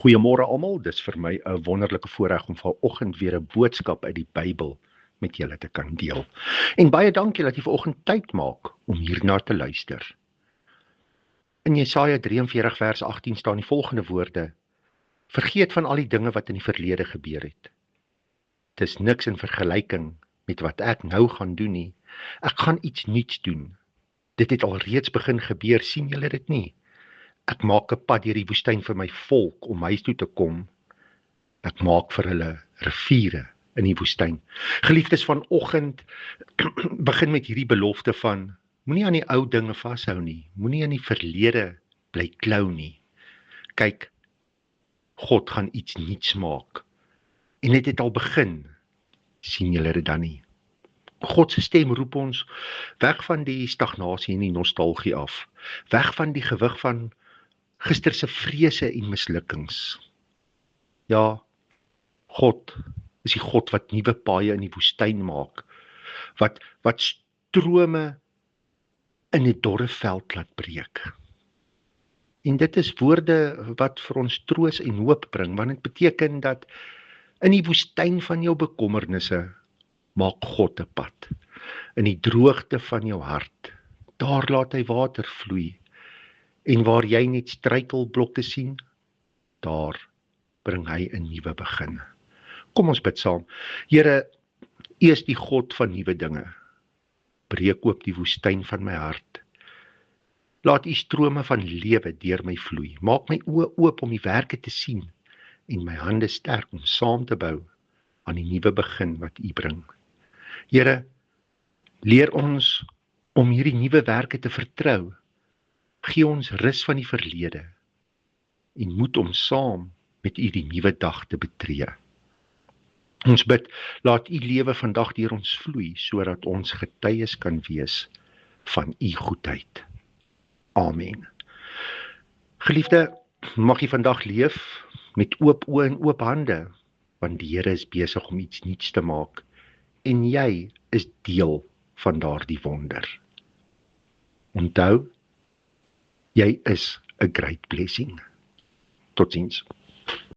Goeiemôre almal, dis vir my 'n wonderlike voorreg om vanoggend weer 'n boodskap uit die Bybel met julle te kan deel. En baie dankie dat jy vanoggend tyd maak om hierna te luister. In Jesaja 43 vers 18 staan die volgende woorde: Vergeet van al die dinge wat in die verlede gebeur het. Dis niks in vergelyking met wat ek nou gaan doen nie. Ek gaan iets nuuts doen. Dit het al reeds begin gebeur, sien julle dit nie? Ek maak 'n pad deur die woestyn vir my volk om huis toe te kom. Ek maak vir hulle riviere in die woestyn. Geliefdes, vanoggend begin met hierdie belofte van moenie aan die ou dinge vashou nie. Moenie in die verlede bly klou nie. Kyk, God gaan iets nuuts maak. En dit het al begin. Sien julle dit dan nie? God se stem roep ons weg van die stagnasie en die nostalgie af. Weg van die gewig van gister se vrese en mislukkings. Ja, God is die God wat nuwe paaie in die woestyn maak, wat strome in 'n dorre veld laat breek. En dit is woorde wat vir ons troos en hoop bring, want dit beteken dat in die woestyn van jou bekommernisse maak God 'n pad. In die droogte van jou hart, daar laat hy water vloei. En waar jy net struikelblokke sien, daar bring hy 'n nuwe begin. Kom ons bid saam. Here, U is die God van nuwe dinge. Breek oop die woestyn van my hart. Laat U strome van lewe deur my vloei. Maak my oë oop om die werke te sien en my hande sterk om saam te bou aan die nuwe begin wat U bring. Here, leer ons om hierdie nuwe werke te vertrou. Gee ons rus van die verlede en moed om saam met U die nuwe dag te betree. Ons bid, laat U lewe vandag deur ons vloei, sodat ons getuies kan wees van U goedheid. Amen. Geliefde, mag jy vandag leef met oop oë en oop hande, want die Here is besig om iets nuuts te maak en jy is deel van daardie wonder. Onthou, jy is 'n great blessing. Totsiens.